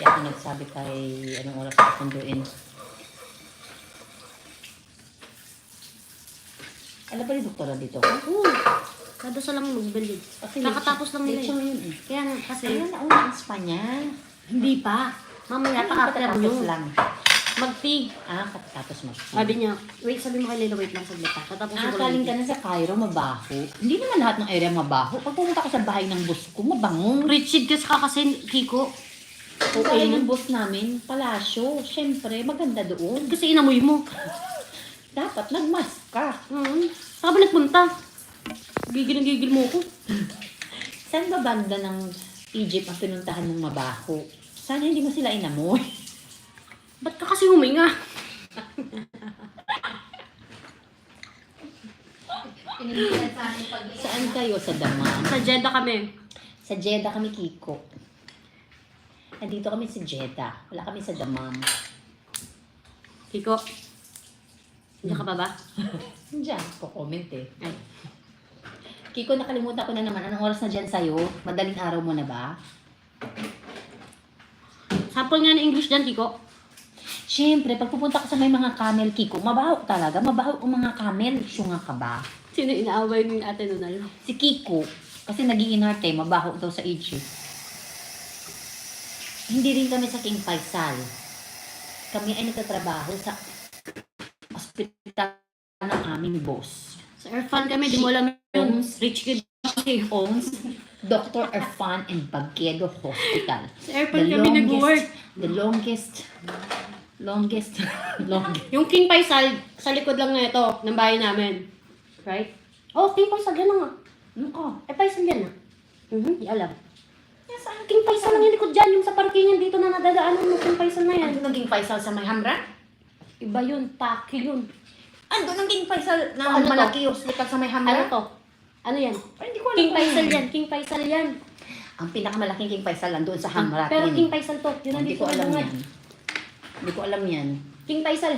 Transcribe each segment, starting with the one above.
ako nagsabi kay anong oras ako sunduin. Alam ba ni doktora dito? Oo. Kadasa lang magbalik. Kakatapos lang nila Lechon eh. yun eh. Kaya nga kasi, Ayun, nauna ang Espanya. hindi pa. Mamaya pa after Tapos nyo. lang. Mag-tea. Tapos mo. Sabi niya, wait, sabi mo kay Lila, wait lang saglit ha. Katapos ko Kaling ka na sa Cairo, mabaho. Hindi naman lahat ng area mabaho. Pag pumunta ka sa bahay ng boss ko, mabango. Richard kasi, Kiko. Sa bahay ng boss namin, palasyo. Siyempre, maganda doon. Kasi inamoy mo. Dapat nagmask ka. Saka ba nagpunta? Gigil mo ko. Saan ba banda ng Egypt ang pinuntahan mong mabaho? Sana hindi mo sila inamoy. Ba't ka kasi huminga? Saan kayo? Sa Daman? Sa Jeddah kami. Sa Jeddah kami, Kiko. Nandito kami sa Jeddah. Wala kami sa Daman. Kiko, nandiyan ka pa ba? Diyan, ko-comment eh. Ay. Kiko, nakalimutan ko na naman. Anong oras na dyan sa'yo? Madaling araw mo na ba? Sample nga ng English dyan, Kiko. Siyempre, pag pupunta ka sa may mga camel, Kiko, mabaho talaga. Mabaho ang mga camel. Syunga ka ba? Sino inaaway ni Ate Nunal? Si Kiko, kasi nag-iinarte, mabaho daw sa Egypt. Hindi rin kami sa King Faisal. Kami ay nagtatrabaho sa hospital ng aming boss. Sa Irfan kami, di mo alam yun. Rich kid kasi. Owns Dr. Irfan and Baggedo Hospital. Sa Irfan kami nag-work. The longest. Yung King Faisal, sa likod lang na ito, ng bahay namin. Right? Oh, King Faisal yan nga. Ano ka? Eh, Faisal yan ah. Di alam. Saan King Faisal lang yung likod dyan, yung sa parkingan dito na nadadaanan mo, King Faisal na yan. Ano naging Faisal sa may Hamra? Iba yun, Taki yun. Ano naging Faisal na Ano to? malaki hospital sa may Ano Hamra? to? Ano yan? Ay, hindi ko alam King kung Faisal ano. yan, King Faisal yan. Ang pinakamalaking King Faisal nandun sa Hamra. Pero King Faisal to, yun ang Hindi dito ko alam na yan. Hindi ko alam yan. King Faisal.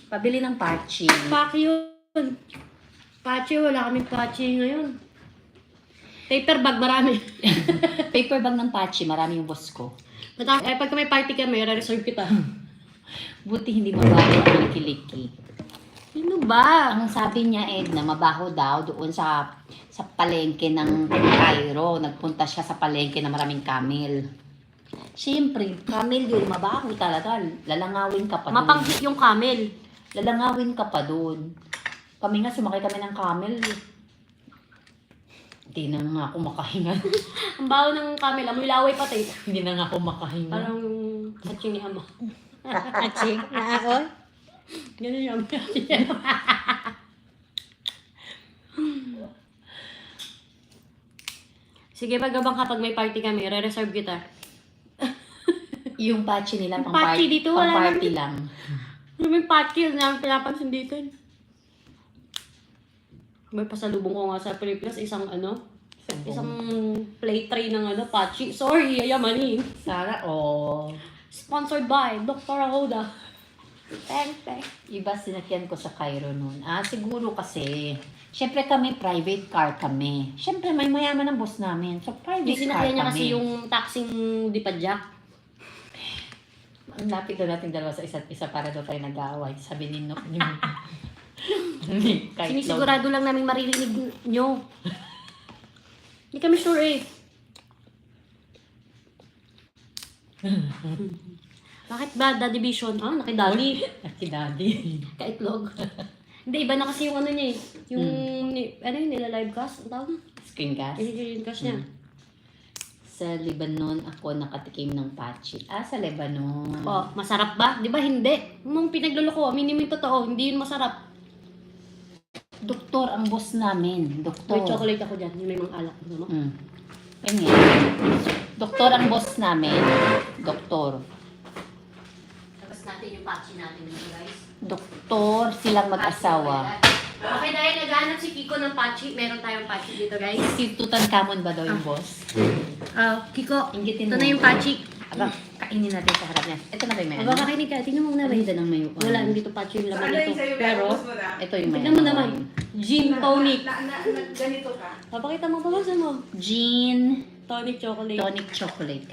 Pabili ng Pachi. Paki yun. Pachi, wala kaming Pachi ngayon. Paper bag, marami. Paper bag ng Pachi, marami yung boss ko. Pagka may party kami, re-reserve kita. Buti hindi mabaho ang liki-liki. Sino ba? Ang sabi niya, Edna, mabaho daw doon sa palengke ng Cairo. Nagpunta siya sa palengke na maraming camel. Siyempre, camel yun, mabaho talaga. Lalangawin ka pa doon. Mapanghit yung camel. Lalangawin ka pa doon. Kami nga, sumakay kami ng camel. Hindi na nga ako makahinga. Ang baho ng camel, amoy laway pati. Hindi na nga ako makahinga. Parang yung hatching ni Ama. Aching, na ako? Ganun yung amoy. Sige, pagabang kapag may party kami, re-reserve kita. Yung Pachi nila, Yung pang Pachi dito, wala party lang. Ano may party, hindi namin pinapansin dito. May pasalubong ko nga sa Pilipinas, isang plate tray ng Pachi. Sorry, yayamanin. Sara, Sponsored by Dr. Ahoda. Thanks. Iba sinakyan ko sa Cairo noon. Siguro kasi, syempre kami, private car kami. Syempre, may mayaman ang boss namin. So, private Yung car sinakyan niya kami. kasi yung taxing dipadyak. Ang lapit na natin dalawa sa isa't isa para daw tayo nag-aaway. Sabi ni Nok yung... Sinisigurado lang namin maririnig nyo. Hindi kami sure eh. Bakit ba Daddy Vision? Nakidali. Nakidadi. Kaitlog. Hindi, iba na kasi yung niya eh. Yung, nila live cast? Ang tawag? Screencast. Yung cast niya. Sa Lebanon, ako nakatikim ng Pachi. Sa Lebanon. Oh, masarap ba? Di ba hindi? Nung pinagluloko, minimum totoo, hindi yun masarap. Doktor ang boss namin. Doktor. May chocolate ako dyan, yung may mga alak. No? Yan yan. Doktor ang boss namin. Doktor. Tapos natin yung patchy natin guys. Doktor silang mag-asawa. Okay, dahil naghanap si Kiko ng patchy, meron tayong patchy dito guys. Si Tutankhamun ba daw yung boss? Kiko, Inggitin ito mo. na yung patchy. Aba, kainin natin sa harap niya. Ito na ba yung may Aba, kakinig ka. Tingnan mo muna ba? Ganda ng may Wala, hindi to patchy yung laman nito. Pero, Ito yung may tignan mo naman. Gin tonic. Ganito ka. Papakita mo, pabasa mo. Gin Tonic chocolate. tonic chocolate.